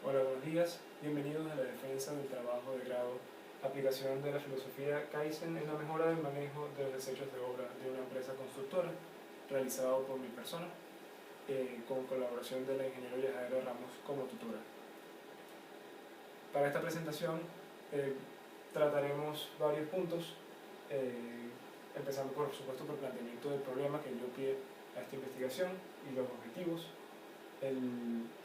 Hola, buenos días. Bienvenidos a la defensa del trabajo de grado, aplicación de la filosofía Kaizen en la mejora del manejo de los desechos de obra de una empresa constructora, realizado por mi persona, con colaboración de la ingeniera Yajaira Ramos como tutora. Para esta presentación trataremos varios puntos, empezando por supuesto por el planteamiento del problema que dio pie a esta investigación y los objetivos.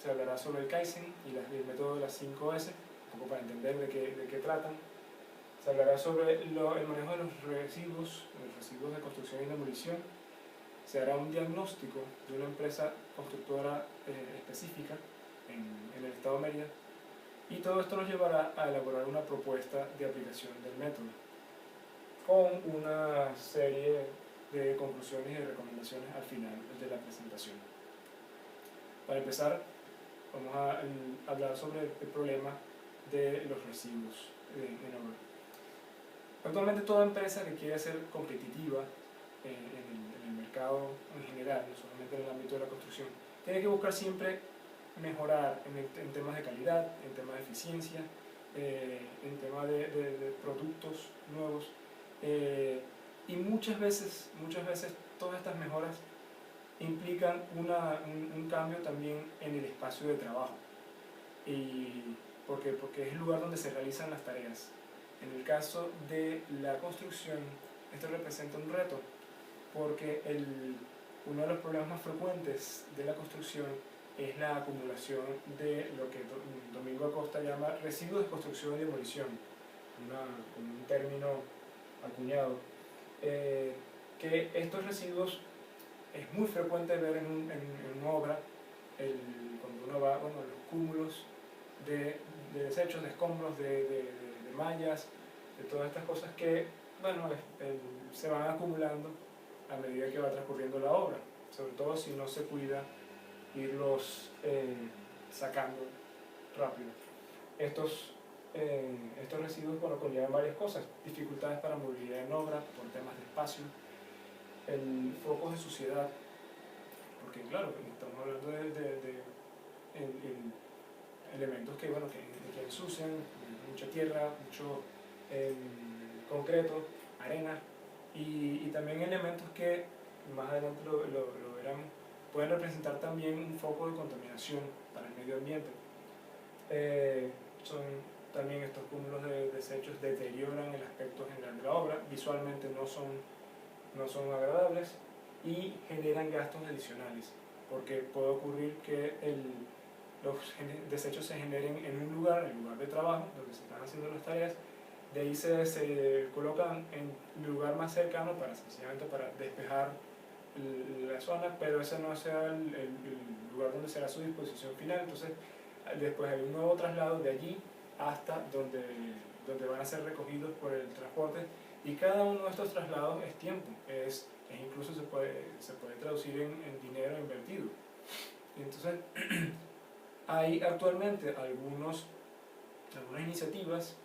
Se hablará sobre el Kaizen y el método de las 5S, un poco para entender de qué tratan. Se hablará sobre el manejo de los residuos de construcción y demolición. Se hará un diagnóstico de una empresa constructora específica en el estado de Mérida, y todo esto nos llevará a elaborar una propuesta de aplicación del método, con una serie de conclusiones y recomendaciones al final de la presentación. Para empezar, vamos a hablar sobre el problema de los residuos en obra. Actualmente toda empresa que quiere ser competitiva en el mercado en general, no solamente en el ámbito de la construcción, tiene que buscar siempre mejorar en temas de calidad, en temas de eficiencia, en temas de productos nuevos, y muchas veces todas estas mejoras implican un cambio también en el espacio de trabajo, y porque es el lugar donde se realizan las tareas. En el caso de la construcción, esto representa un reto, porque uno de los problemas más frecuentes de la construcción es la acumulación de lo que Domingo Acosta llama residuos de construcción y demolición, un término acuñado, que estos residuos es muy frecuente ver en una obra, cuando uno va, bueno, los cúmulos de desechos, de escombros, de mallas, de todas estas cosas que, bueno, se van acumulando a medida que va transcurriendo la obra, sobre todo si no se cuida irlos sacando rápido. Estos residuos, bueno, conllevan varias cosas: dificultades para movilidad en obra por temas de espacio, focos de suciedad, porque claro, estamos hablando de elementos que, bueno, que ensucian, mucha tierra, mucho concreto, arena, y también elementos que más adelante lo verán, pueden representar también un foco de contaminación para el medio ambiente. También estos cúmulos de desechos deterioran el aspecto general de la obra, visualmente no son agradables y generan gastos adicionales, porque puede ocurrir que los desechos se generen en un lugar, el lugar de trabajo, donde se están haciendo las tareas. De ahí se colocan en el lugar más cercano sencillamente para despejar la zona, pero ese no sea el lugar donde será su disposición final. Entonces después hay un nuevo traslado de allí hasta donde van a ser recogidos por el transporte, y cada uno de estos traslados es tiempo, incluso se puede traducir en dinero invertido. Y entonces hay actualmente algunas iniciativas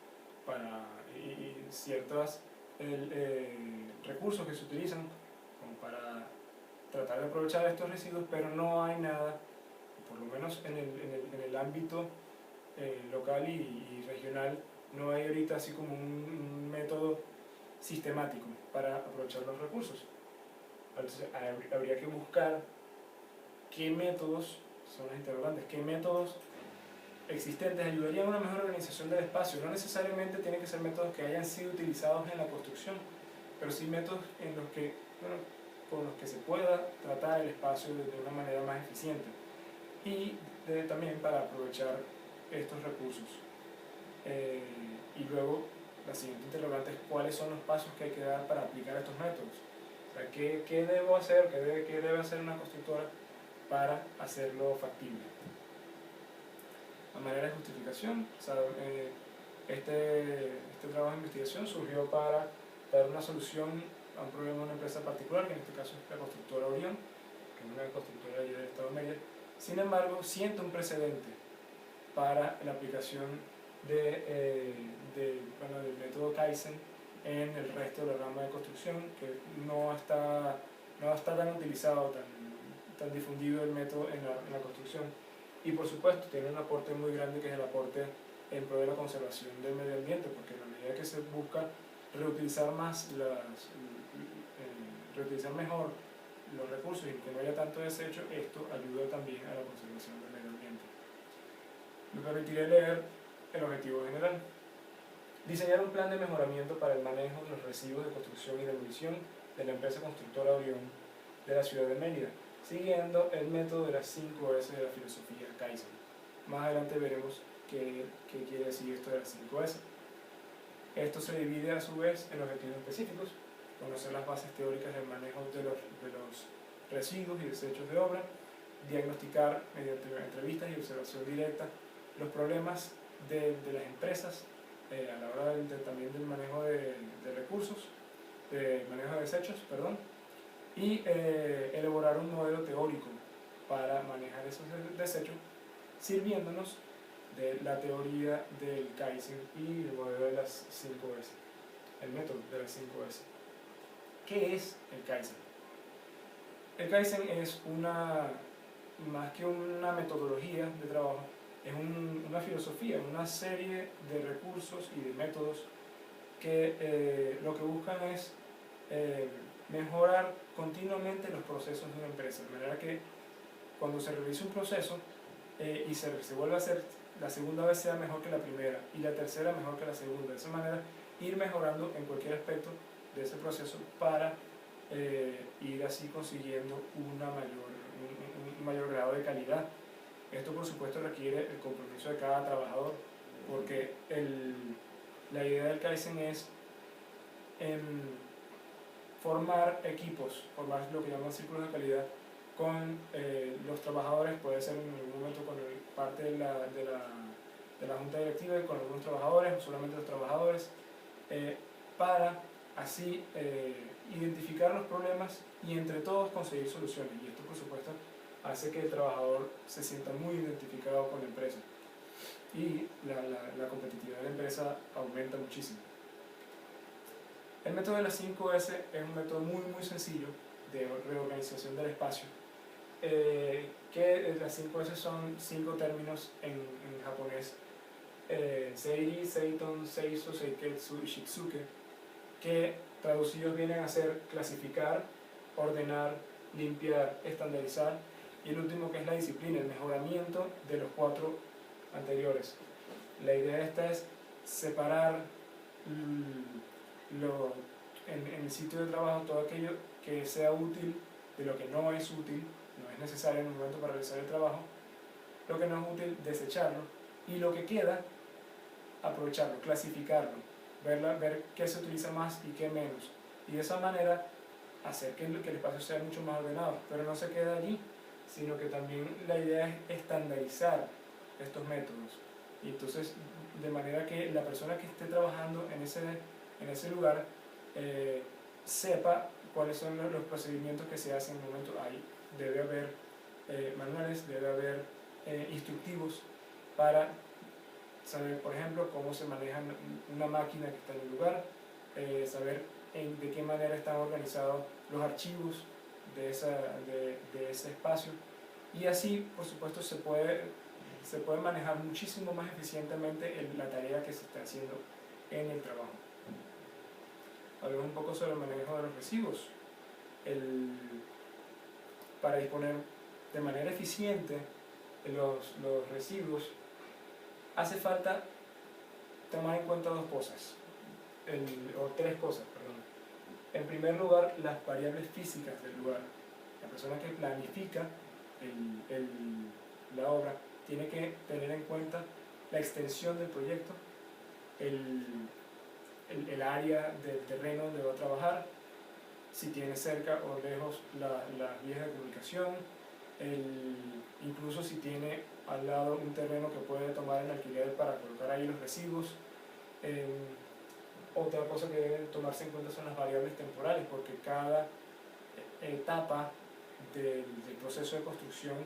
y ciertos recursos que se utilizan como para tratar de aprovechar estos residuos, pero no hay nada, por lo menos en el ámbito local y regional, no hay ahorita así como un método sistemático para aprovechar los recursos. Entonces habría que buscar qué métodos, son las interrogantes, qué métodos existentes ayudarían a una mejor organización del espacio. No necesariamente tienen que ser métodos que hayan sido utilizados en la construcción, pero sí métodos con los que se pueda tratar el espacio de una manera más eficiente, y también para aprovechar estos recursos. Y luego la siguiente interrogante es: ¿cuáles son los pasos que hay que dar para aplicar estos métodos? O sea, ¿qué debo hacer? ¿Qué debe hacer una constructora para hacerlo factible? A manera de justificación, este trabajo de investigación surgió para dar una solución a un problema de una empresa particular, que en este caso es la constructora Orión, que es una constructora del estado de Mérida. Sin embargo, sienta un precedente para la aplicación del método Kaizen en el resto de la rama de construcción, que no está tan utilizado, tan difundido el método en la construcción. Y por supuesto tiene un aporte muy grande, que es el aporte en pro de la conservación del medio ambiente, porque en la medida que se busca reutilizar reutilizar mejor los recursos y que no haya tanto desecho, esto ayuda también a la conservación del medio ambiente. Me permitiré leer el objetivo general. Diseñar un plan de mejoramiento para el manejo de los residuos de construcción y demolición de la empresa constructora Orión de la ciudad de Mérida, siguiendo el método de las 5 S de la filosofía Kaizen. Más adelante veremos qué quiere decir esto de las 5 S. Esto se divide a su vez en objetivos específicos: conocer las bases teóricas del manejo de los residuos y desechos de obra, diagnosticar mediante entrevistas y observación directa los problemas de las empresas a la hora también del manejo de recursos, de manejo de desechos, perdón, y elaborar un modelo teórico para manejar esos desechos, sirviéndonos de la teoría del Kaizen y el modelo de las 5S, el método de las 5S. ¿Qué es el Kaizen? El Kaizen es más que una metodología de trabajo, es una filosofía, una serie de recursos y de métodos que lo que buscan es mejorar continuamente los procesos de una empresa, de manera que cuando se realiza un proceso y se vuelve a hacer, la segunda vez sea mejor que la primera y la tercera mejor que la segunda. De esa manera ir mejorando en cualquier aspecto de ese proceso para ir así consiguiendo un mayor grado de calidad. Esto por supuesto requiere el compromiso de cada trabajador, porque la idea del Kaizen es formar equipos, formar lo que llaman círculos de calidad con los trabajadores. Puede ser en algún momento con parte de la junta directiva y con algunos trabajadores, o solamente los trabajadores, para así identificar los problemas y entre todos conseguir soluciones. Y esto por supuesto hace que el trabajador se sienta muy identificado con la empresa y la competitividad de la empresa aumenta muchísimo. El método de las 5S es un método muy sencillo de reorganización del espacio, que las 5S son 5 términos en japonés: Seiri, Seiton, Seiso, Seiketsu y Shitsuke, que traducidos vienen a ser clasificar, ordenar, limpiar, estandarizar, y el último, que es la disciplina, el mejoramiento de los 4 anteriores. La idea de esta es separar en el sitio de trabajo todo aquello que sea útil de lo que no es útil, no es necesario en el momento para realizar el trabajo. Lo que no es útil, desecharlo, y lo que queda, aprovecharlo, clasificarlo, ver qué se utiliza más y qué menos, y de esa manera hacer que el espacio sea mucho más ordenado. Pero no se queda allí, sino que también la idea es estandarizar estos métodos, y entonces de manera que la persona que esté trabajando en ese lugar sepa cuáles son los procedimientos que se hacen en el momento. Ahí debe haber manuales, debe haber instructivos para saber, por ejemplo, cómo se maneja una máquina que está en el lugar, saber de qué manera están organizados los archivos de ese espacio, y así por supuesto se puede manejar muchísimo más eficientemente la tarea que se está haciendo en el trabajo. Hablemos un poco sobre el manejo de los residuos. Para disponer de manera eficiente los residuos, hace falta tomar en cuenta 2 cosas, o 3 cosas, perdón. En primer lugar, las variables físicas del lugar. La persona que planifica la obra tiene que tener en cuenta la extensión del proyecto, el área del terreno donde va a trabajar, si tiene cerca o lejos las vías de comunicación, incluso si tiene al lado un terreno que puede tomar en alquiler para colocar ahí los residuos. Otra cosa que debe tomarse en cuenta son las variables temporales, porque cada etapa del proceso de construcción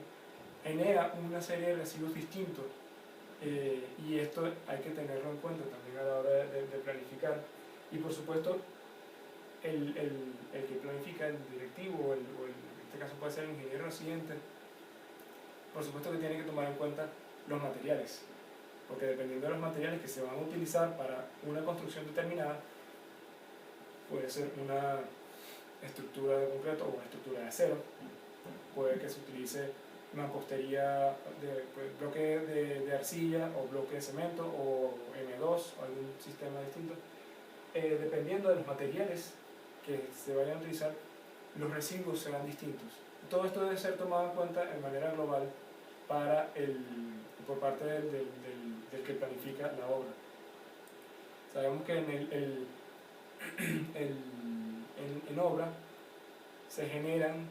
genera una serie de residuos distintos, y esto hay que tenerlo en cuenta también a la hora de planificar. Y por supuesto el que planifica, el directivo, o en este caso puede ser el ingeniero residente, por supuesto que tiene que tomar en cuenta los materiales, porque dependiendo de los materiales que se van a utilizar para una construcción determinada, puede ser una estructura de concreto o una estructura de acero, puede que se utilice mampostería de bloque de arcilla o bloque de cemento o M2 o algún sistema distinto. Dependiendo de los materiales que se vayan a utilizar, los residuos serán distintos. Todo esto debe ser tomado en cuenta de manera global por parte del que planifica la obra. Sabemos que en obra se generan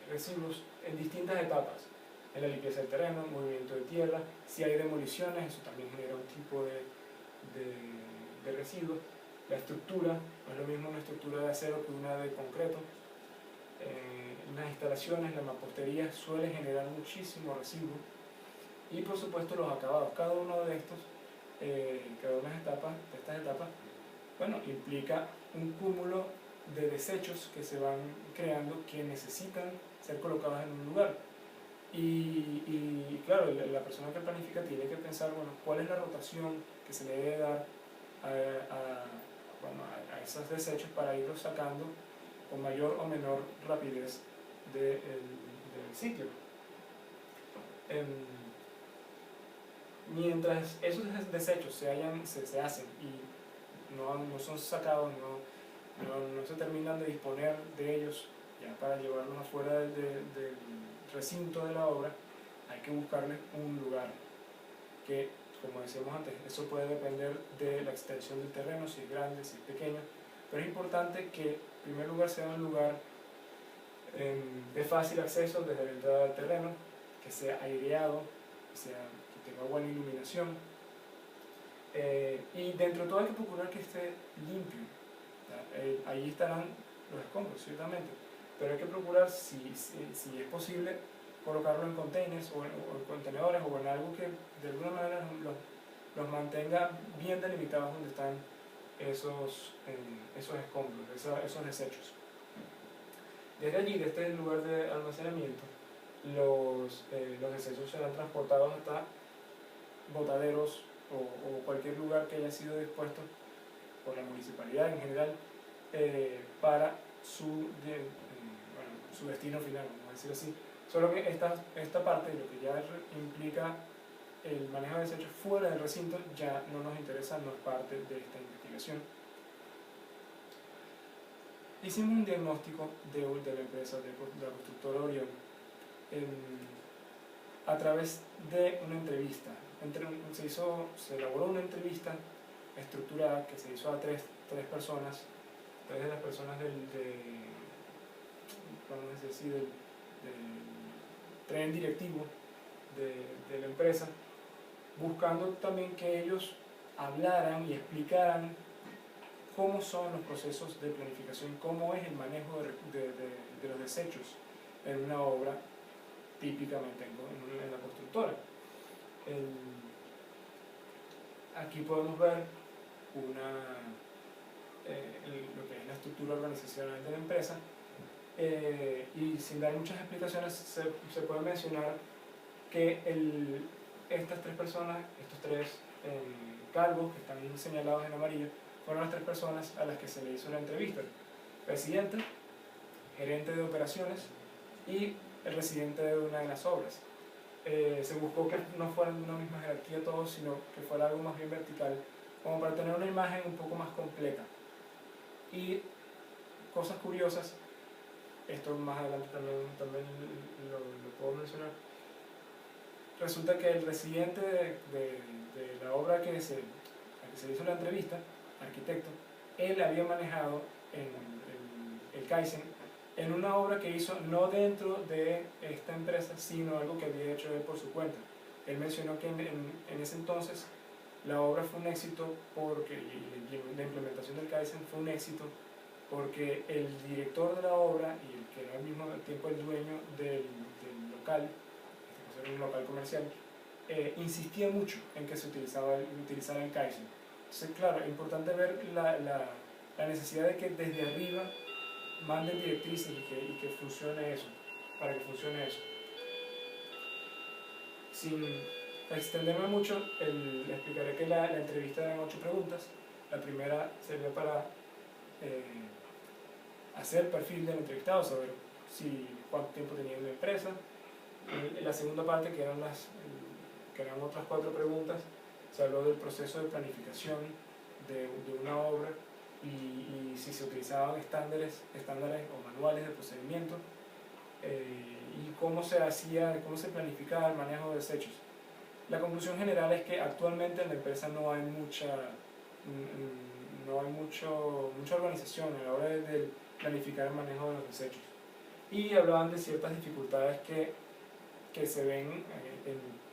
residuos en distintas etapas, en la limpieza del terreno, movimiento de tierra, si hay demoliciones, eso también genera un tipo de residuos. La estructura, no es lo mismo una estructura de acero que una de concreto. Las instalaciones, la mampostería suele generar muchísimo residuo, y por supuesto los acabados. Cada uno de estos, cada una de estas etapas, bueno, implica un cúmulo de desechos que se van creando, que necesitan ser colocados en un lugar. Y claro, la persona que planifica tiene que pensar, bueno, cuál es la rotación que se le debe dar a esos desechos para irlos sacando con mayor o menor rapidez del sitio. Mientras esos desechos se hacen y no son sacados, no se terminan de disponer de ellos ya para llevarlos afuera del recinto de la obra, hay que buscarle un lugar que, como decíamos antes, eso puede depender de la extensión del terreno, si es grande, si es pequeño, pero es importante que en primer lugar sea un lugar de fácil acceso desde la entrada del terreno, que sea aireado, que tenga buena iluminación, y dentro de todo hay que procurar que esté limpio. Ahí estarán los escombros, ciertamente, pero hay que procurar, si es posible, colocarlo en containers o en contenedores o en algo que de alguna manera los mantenga bien delimitados donde están esos escombros, esos desechos. Desde allí, desde el lugar de almacenamiento, los desechos serán transportados hasta botaderos o cualquier lugar que haya sido dispuesto por la municipalidad en general para su destino final, vamos a decir así. Solo que esta parte, lo que ya implica el manejo de desechos fuera del recinto, ya no nos interesa, no es parte de esta investigación. Hicimos un diagnóstico de la empresa, de la constructora Orión, a través de una entrevista. Se elaboró una entrevista estructurada que se hizo a tres personas, tres de las personas del tren directivo de la empresa, buscando también que ellos hablaran y explicaran cómo son los procesos de planificación, cómo es el manejo de los desechos en una obra, típicamente en la constructora. Aquí podemos ver lo que es la estructura organizacional de la empresa, y sin dar muchas explicaciones se puede mencionar que estas tres personas, estos tres cargos que están señalados en amarillo, fueron las tres personas a las que se le hizo la entrevista: presidente, gerente de operaciones y el residente de una de las obras. Se buscó que no fueran de una misma jerarquía todos, sino que fuera algo más bien vertical, como para tener una imagen un poco más completa. Y cosas curiosas, esto más adelante también lo puedo mencionar. Resulta que el residente de la obra a que se hizo la entrevista, arquitecto, él había manejado el Kaizen en una obra que hizo no dentro de esta empresa, sino algo que había hecho él por su cuenta. Él mencionó que en ese entonces la obra fue un éxito y la implementación del Kaizen fue un éxito porque el director de la obra y el que era al mismo tiempo el dueño del local, era un local comercial, insistía mucho en que se utilizara el Kaizen. Entonces, claro, es importante ver la necesidad de que desde arriba manden directrices y que funcione eso, para que funcione eso. sin extenderme mucho, le explicaré que la entrevista eran 8 preguntas. La primera sería para hacer perfil del entrevistado, saber cuánto tiempo tenía en la empresa. La segunda parte, que eran otras 4 preguntas, se habló del proceso de planificación de una obra y si se utilizaban estándares o manuales de procedimiento, y cómo se planificaba el manejo de desechos. La conclusión general es que actualmente en la empresa no hay mucha organización a la hora de planificar el manejo de los desechos. Y hablaban de ciertas dificultades que se ven,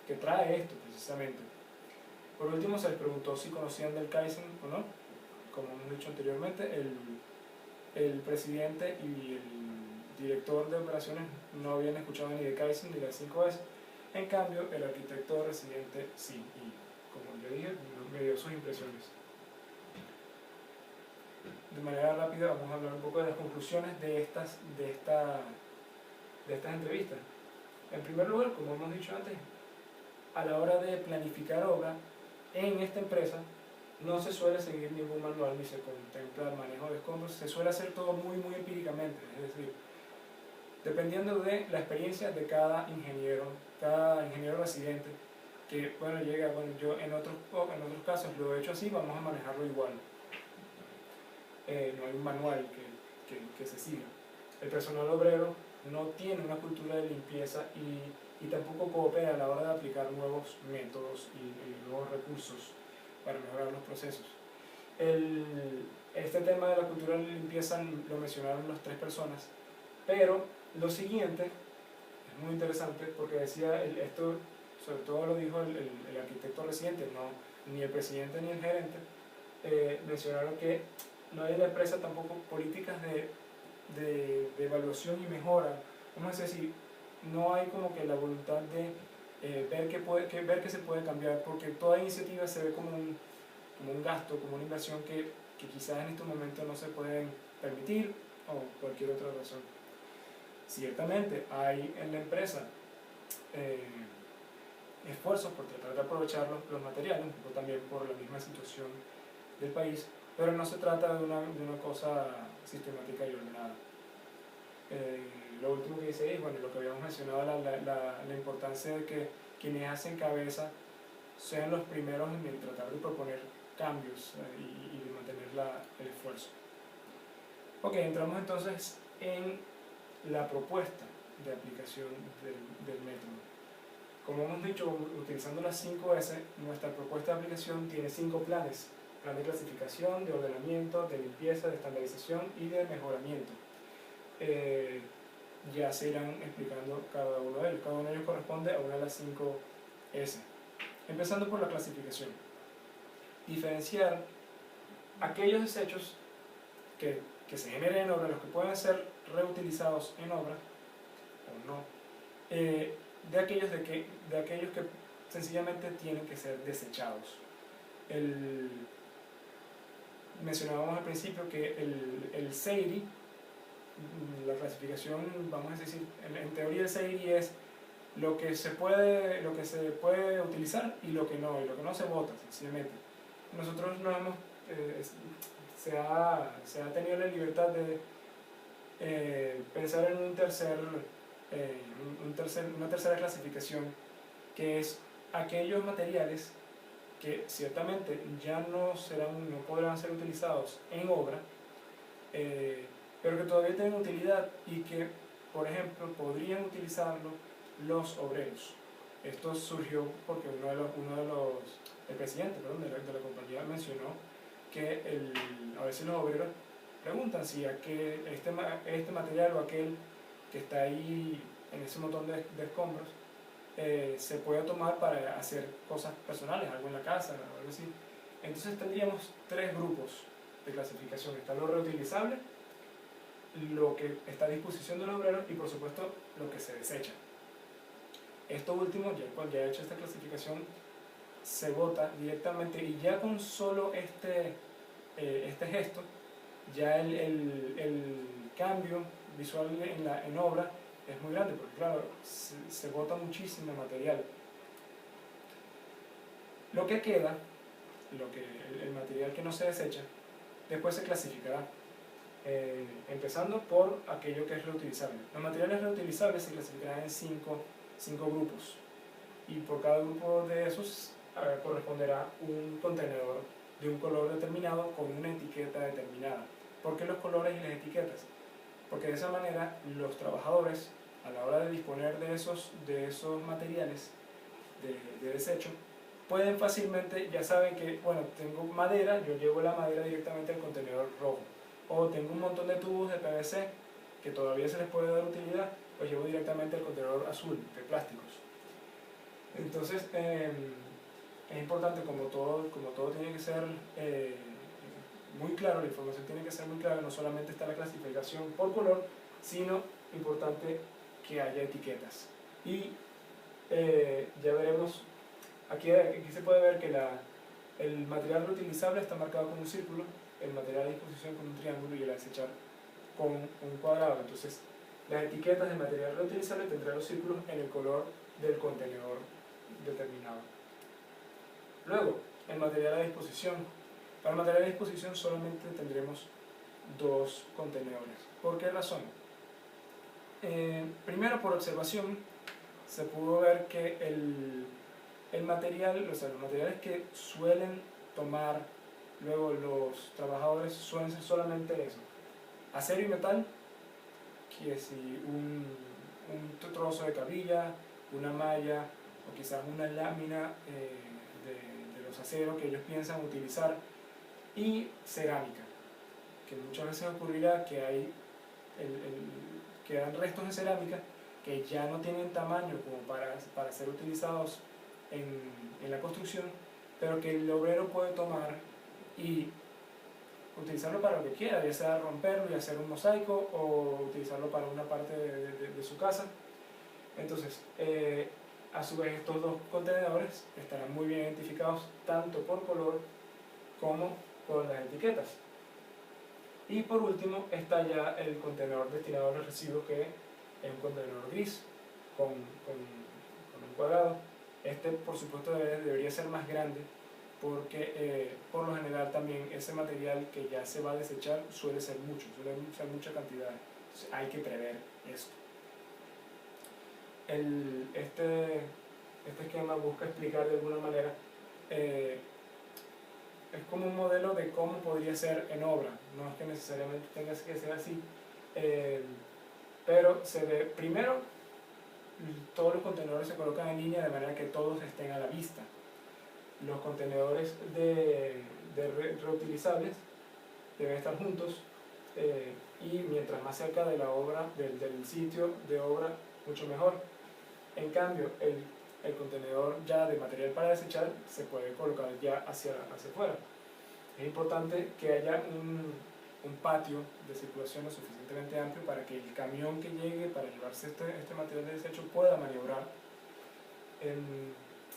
que trae esto precisamente. Por último, se les preguntó si conocían del Kaizen o no. Como hemos dicho anteriormente, el presidente y el director de operaciones no habían escuchado ni de Kaizen ni de las 5S. En cambio, el arquitecto residente sí, y como le dije, me dio sus impresiones. De manera rápida vamos a hablar un poco de las conclusiones de estas entrevistas. En primer lugar, como hemos dicho antes, a la hora de planificar obra en esta empresa no se suele seguir ningún manual ni se contempla el manejo de escombros, se suele hacer todo muy empíricamente, es decir, dependiendo de la experiencia de cada ingeniero residente, que bueno, yo en otros casos lo he hecho así, vamos a manejarlo igual. No hay un manual que se siga. El personal obrero no tiene una cultura de limpieza y tampoco coopera a la hora de aplicar nuevos métodos y nuevos recursos para mejorar los procesos. Este tema de la cultura de limpieza lo mencionaron las 3 personas, pero lo siguiente es muy interesante porque decía, esto sobre todo lo dijo el arquitecto residente, ni el presidente ni el gerente, mencionaron que no hay en la empresa tampoco políticas de evaluación y mejora. Vamos a decir, no hay como que la voluntad de ver que se puede cambiar, porque toda iniciativa se ve como un gasto, como una inversión que quizás en estos momentos no se pueden permitir o cualquier otra razón. Ciertamente hay en la empresa esfuerzos por tratar de aprovechar los materiales, o también por la misma situación del país, pero no se trata de una cosa sistemática y ordenada. Lo último que dice es, bueno, lo que habíamos mencionado, la importancia de que quienes hacen cabeza sean los primeros en tratar de proponer cambios y de mantener el esfuerzo. Ok, entramos entonces en la propuesta de aplicación del método. Como hemos dicho, utilizando las 5S, nuestra propuesta de aplicación tiene 5 planes: plan de clasificación, de ordenamiento, de limpieza, de estandarización y de mejoramiento. Ya se irán explicando cada uno de ellos. Cada uno de ellos corresponde a una de las 5S. Empezando por la clasificación. Diferenciar aquellos desechos que se generen en obra, los que pueden ser reutilizados en obra o no, de aquellos que sencillamente tienen que ser desechados. Mencionábamos al principio que el SEIRI, la clasificación, vamos a decir, en teoría el SEIRI es lo que se puede utilizar y lo que no se bota, sencillamente. Nosotros se ha tenido la libertad de pensar en una tercera clasificación, que es aquellos materiales que ciertamente ya no podrán ser utilizados en obra, pero que todavía tienen utilidad y que, por ejemplo, podrían utilizarlo los obreros. Esto surgió porque el presidente de la compañía mencionó que a veces los obreros preguntan si este material o aquel que está ahí en ese montón de escombros se puede tomar para hacer cosas personales, algo en la casa o algo así. Entonces tendríamos 3 grupos de clasificación: está lo reutilizable, lo que está a disposición de los obreros y, por supuesto, lo que se desecha. Esto último, ya he hecho esta clasificación, se bota directamente, y ya con solo este gesto, ya el cambio visual en obra es muy grande, porque claro, se bota muchísimo material. Lo que queda, el material que no se desecha, después se clasificará, empezando por aquello que es reutilizable. Los materiales reutilizables se clasificarán en cinco grupos, y por cada grupo de esos corresponderá un contenedor de un color determinado con una etiqueta determinada. ¿Por qué los colores y las etiquetas? Porque de esa manera los trabajadores, a la hora de disponer de esos materiales de desecho, pueden fácilmente, ya saben que, bueno, tengo madera, yo llevo la madera directamente al contenedor rojo, o tengo un montón de tubos de PVC que todavía se les puede dar utilidad, los llevo directamente al contenedor azul de plásticos. Entonces, es importante, como todo tiene que ser muy claro, la información tiene que ser muy clara, no solamente está la clasificación por color, sino importante que haya etiquetas. Y ya veremos, aquí se puede ver que el material reutilizable está marcado con un círculo, el material a disposición con un triángulo y el a desechar con un cuadrado. Entonces, las etiquetas del material reutilizable tendrán los círculos en el color del contenedor determinado. Luego, el material a disposición. Para el material a disposición solamente tendremos 2 contenedores. ¿Por qué razón? Primero, por observación, se pudo ver que el material, o sea, los materiales que suelen tomar luego los trabajadores suelen ser solamente eso: acero y metal, que si un trozo de cabilla, una malla o quizás una lámina de los aceros que ellos piensan utilizar, y cerámica, que muchas veces ocurrirá que quedan restos de cerámica que ya no tienen tamaño como para ser utilizados en la construcción, pero que el obrero puede tomar y utilizarlo para lo que quiera, ya sea romperlo y hacer un mosaico, o utilizarlo para una parte de su casa. Entonces, a su vez, estos 2 contenedores estarán muy bien identificados tanto por color como por las etiquetas. Y por último está ya el contenedor destinado a los residuos, que es un contenedor gris con un cuadrado. Este, por supuesto, debería ser más grande, porque por lo general también ese material que ya se va a desechar suele ser mucha cantidad. Entonces hay que prever esto. Este esquema busca explicar de alguna manera, es como un modelo de cómo podría ser en obra. No es que necesariamente tenga que ser así, pero se ve primero, todos los contenedores se colocan en línea de manera que todos estén a la vista. Los contenedores reutilizables deben estar juntos, y mientras más cerca de la obra, del sitio de obra, mucho mejor. En cambio, el contenedor ya de material para desechar se puede colocar ya hacia afuera. Es importante que haya un patio de circulación lo suficientemente amplio para que el camión que llegue para llevarse este material de desecho pueda maniobrar.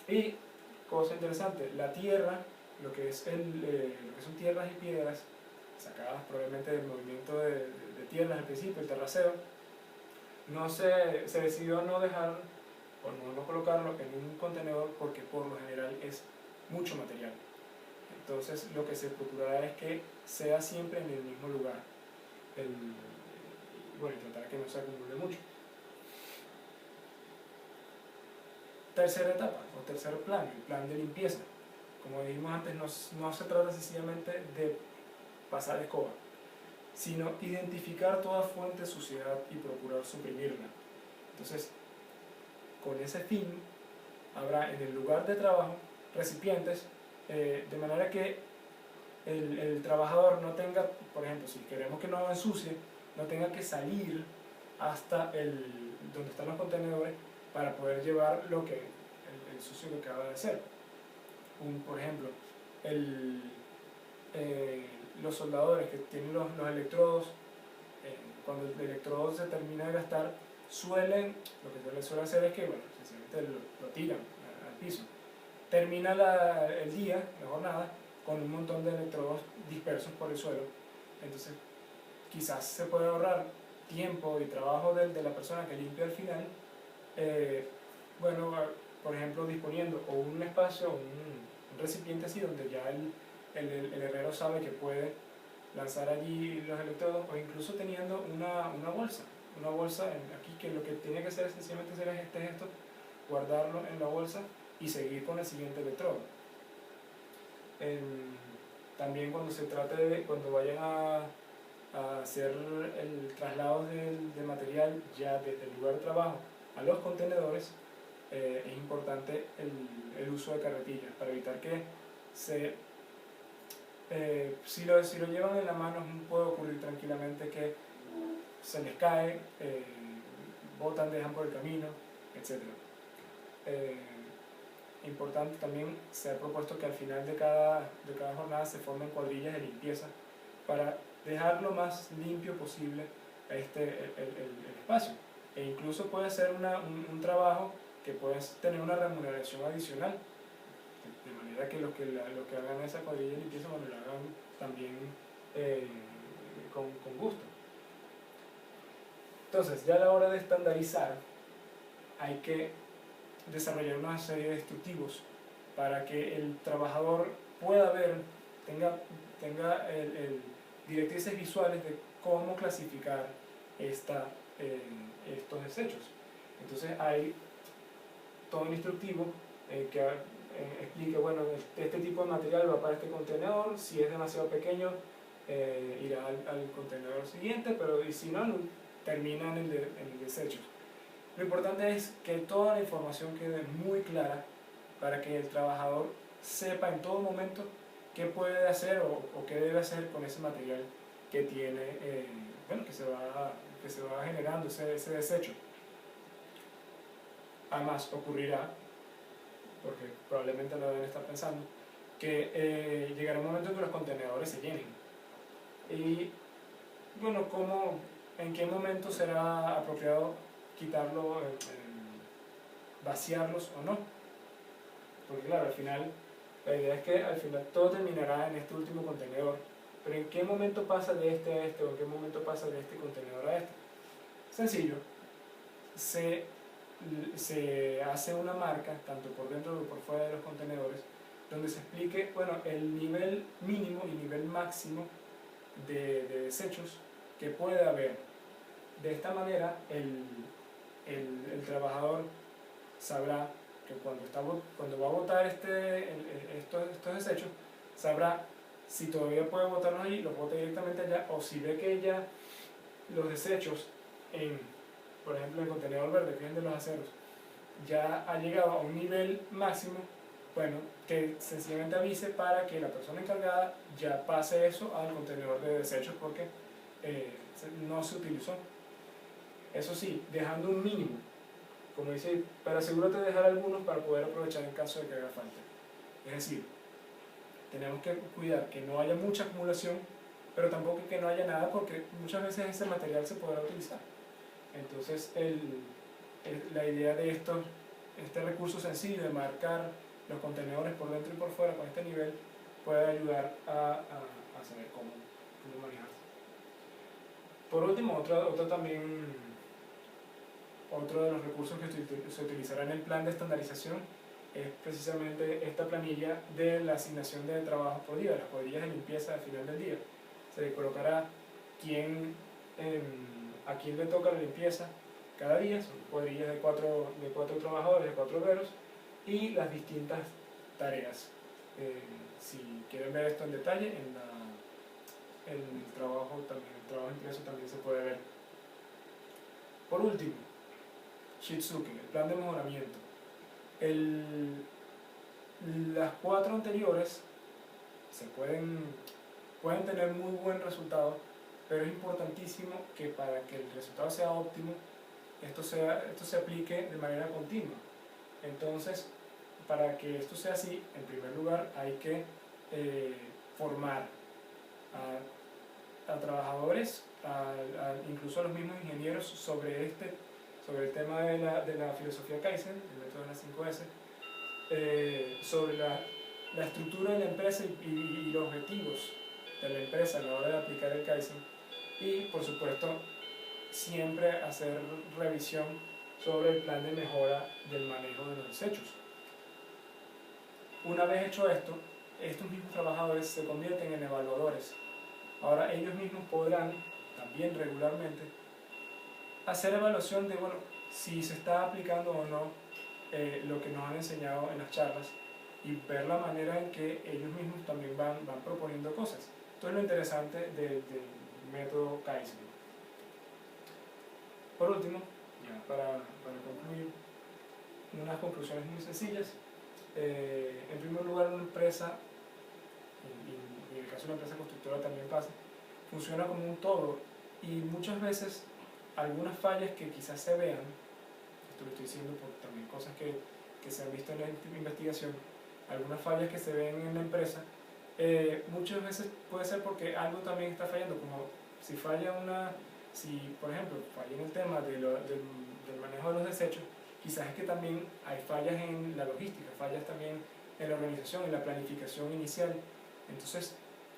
Y, cosa interesante, la tierra, lo que son tierras y piedras, sacadas probablemente del movimiento de tierras al principio, el terraceo, se decidió no dejar o no colocarlo en un contenedor, porque por lo general es mucho material. Entonces lo que se procurará es que sea siempre en el mismo lugar, bueno, tratar que no se acumule mucho. Tercera etapa o tercer plan, el plan de limpieza. Como dijimos antes, no se trata sencillamente de pasar escoba, sino identificar toda fuente de suciedad y procurar suprimirla. Entonces, con ese fin, habrá en el lugar de trabajo recipientes, de manera que el trabajador no tenga, por ejemplo, si queremos que no ensucie, no tenga que salir hasta donde están los contenedores para poder llevar el sucio que acaba de hacer. Por ejemplo, los soldadores que tienen los electrodos, cuando el electrodo se termina de gastar, lo que se suele hacer es que, bueno, sencillamente lo tiran al piso. Termina el día, la jornada, con un montón de electrodos dispersos por el suelo. Entonces, quizás se puede ahorrar tiempo y trabajo de la persona que limpia al final, bueno, por ejemplo, disponiendo o un espacio, un recipiente así donde ya el herrero sabe que puede lanzar allí los electrodos, o incluso teniendo una bolsa. Una bolsa aquí que lo que tiene que hacer es sencillamente hacer este gesto, guardarlo en la bolsa y seguir con el siguiente electrodo. También cuando vayan a hacer el traslado de material ya desde el lugar de trabajo a los contenedores, es importante el uso de carretillas para evitar que si lo llevan en la mano puede ocurrir tranquilamente que se les cae, botan, dejan por el camino, etc. Importante también, se ha propuesto que al final de cada jornada se formen cuadrillas de limpieza para dejar lo más limpio posible el espacio, e incluso puede ser un trabajo que puede tener una remuneración adicional, de manera que los que hagan esa cuadrilla de limpieza, bueno, lo hagan también con gusto. Entonces, ya a la hora de estandarizar, hay que desarrollar una serie de instructivos para que el trabajador pueda ver, tenga directrices visuales de cómo clasificar estos desechos. Entonces hay todo un instructivo que explique, bueno, este tipo de material va para este contenedor, si es demasiado pequeño irá al contenedor siguiente, pero si no, termina en el desecho. Lo importante es que toda la información quede muy clara para que el trabajador sepa en todo momento qué puede hacer o qué debe hacer con ese material que tiene, que se va generando ese desecho. Además, ocurrirá, porque probablemente lo deben estar pensando, que llegará un momento en que los contenedores se llenen. Y bueno, ¿en qué momento será apropiado quitarlo, vaciarlos o no? Porque claro, al final, la idea es que al final todo terminará en este último contenedor, pero ¿en qué momento pasa de este a este, o en qué momento pasa de este contenedor a este? Sencillo, se hace una marca, tanto por dentro como por fuera de los contenedores, donde se explique, bueno, el nivel mínimo y nivel máximo de desechos que puede haber. De esta manera, el trabajador sabrá que cuando va a botar estos desechos, sabrá si todavía puede botarlos ahí, los bota directamente allá, o si ve que ya los desechos, por ejemplo, el contenedor verde, que es el de los aceros, ya ha llegado a un nivel máximo, bueno, que sencillamente avise para que la persona encargada ya pase eso al contenedor de desechos, porque no se utilizó. Eso sí, dejando un mínimo, como dice, pero asegúrate de dejar algunos para poder aprovechar en caso de que haga falta. Es decir, tenemos que cuidar que no haya mucha acumulación, pero tampoco que no haya nada, porque muchas veces ese material se podrá utilizar. Entonces, la idea de este recurso sencillo de marcar los contenedores por dentro y por fuera con este nivel puede ayudar a saber cómo manejarse. Por último, otro de los recursos que se utilizará en el plan de estandarización es precisamente esta planilla de la asignación de trabajo por día, las cuadrillas de limpieza al final del día. Se le colocará a quién le toca la limpieza cada día, son cuadrillas de cuatro trabajadores, de 4 obreros, y las distintas tareas. Si quieren ver esto en detalle, el trabajo impreso también se puede ver. Por último, Shitsuke, el plan de mejoramiento. Las 4 anteriores pueden tener muy buen resultado, pero es importantísimo que para que el resultado sea óptimo, esto se aplique de manera continua. Entonces, para que esto sea así, en primer lugar hay que formar a trabajadores, incluso a los mismos ingenieros sobre el tema de la filosofía Kaizen, el método de las 5S, sobre la estructura de la empresa y los objetivos de la empresa a la hora de aplicar el Kaizen, y por supuesto siempre hacer revisión sobre el plan de mejora del manejo de los desechos. Una vez hecho esto, estos mismos trabajadores se convierten en evaluadores. Ahora ellos mismos podrán, también regularmente, hacer evaluación de, bueno, si se está aplicando o no lo que nos han enseñado en las charlas y ver la manera en que ellos mismos también van proponiendo cosas. Esto es lo interesante del método Kaizen. Por último, ya para concluir, unas conclusiones muy sencillas. En primer lugar, una empresa, y en el caso de una empresa constructora también pasa, funciona como un todo y muchas veces algunas fallas que quizás se vean, esto lo estoy diciendo por también cosas que se han visto en la investigación, algunas fallas que se ven en la empresa, muchas veces puede ser porque algo también está fallando, como si falla si por ejemplo falla en el tema del manejo de los desechos, quizás es que también hay fallas en la logística, fallas también en la organización, en la planificación inicial. Entonces,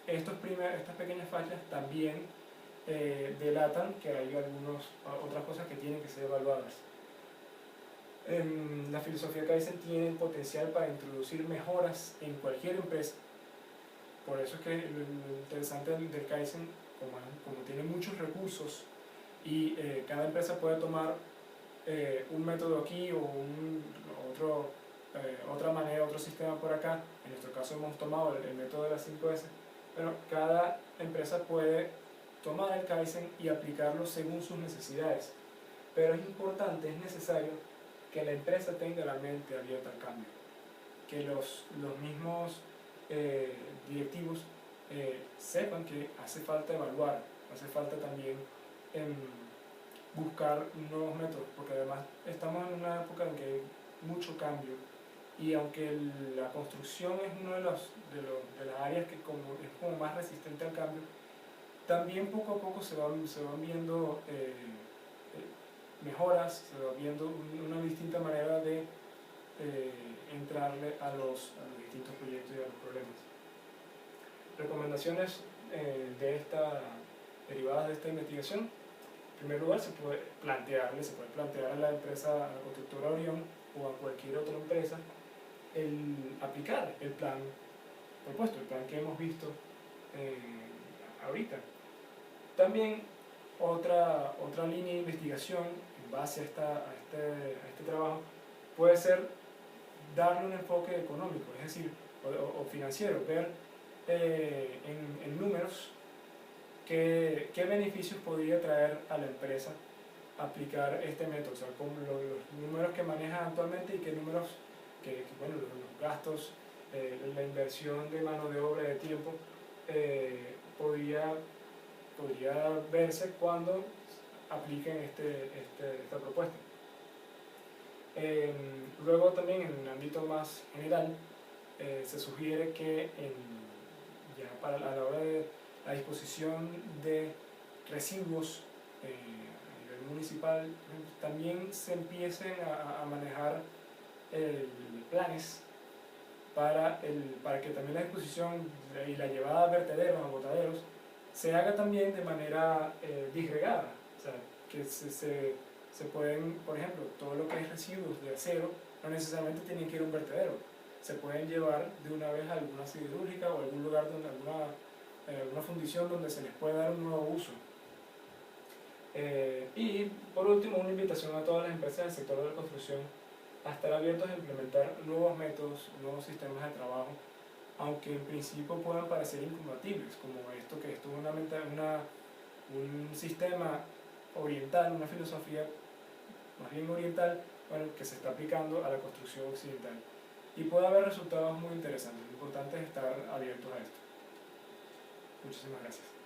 estas pequeñas fallas también delatan que hay otras cosas que tienen que ser evaluadas. La filosofía Kaizen tiene el potencial para introducir mejoras en cualquier empresa. Por eso es que lo interesante del Kaizen, como tiene muchos recursos y cada empresa puede tomar un método aquí o otra manera, otro sistema por acá. En nuestro caso hemos tomado el método de las 5S, pero cada empresa puede tomar el Kaizen y aplicarlo según sus necesidades. Pero es importante, es necesario que la empresa tenga la mente abierta al cambio, que los mismos directivos sepan que hace falta evaluar, hace falta también buscar nuevos métodos, porque además estamos en una época en que hay mucho cambio y aunque la construcción es una de las áreas que es como más resistente al cambio, también poco a poco se van viendo mejoras, se va viendo una distinta manera de entrarle a los distintos proyectos y a los problemas. Recomendaciones derivadas de esta investigación. En primer lugar, se puede plantear a la empresa, a la constructora Orión o a cualquier otra empresa, el aplicar el plan propuesto, el plan que hemos visto ahorita. También otra línea de investigación en base a este trabajo puede ser darle un enfoque económico, es decir, o financiero, ver en números qué beneficios podría traer a la empresa aplicar este método, o sea, con los números que maneja actualmente y qué números, bueno, los gastos, la inversión de mano de obra y de tiempo podría verse cuando apliquen esta propuesta. Luego también en un ámbito más general se sugiere que a la hora de la disposición de residuos a nivel municipal también se empiecen a manejar planes para que también la disposición y la llevada a vertederos, a botaderos, se haga también de manera disgregada, o sea, que se pueden, por ejemplo, todo lo que es residuos de acero no necesariamente tienen que ir a un vertedero, se pueden llevar de una vez a alguna siderúrgica o algún lugar donde alguna fundición donde se les pueda dar un nuevo uso. Y por último, una invitación a todas las empresas del sector de la construcción a estar abiertos a implementar nuevos métodos, nuevos sistemas de trabajo, aunque en principio puedan parecer incompatibles, como esto que es un sistema oriental, una filosofía más bien oriental, bueno, que se está aplicando a la construcción occidental. Y puede haber resultados muy interesantes. Lo importante es estar abiertos a esto. Muchísimas gracias.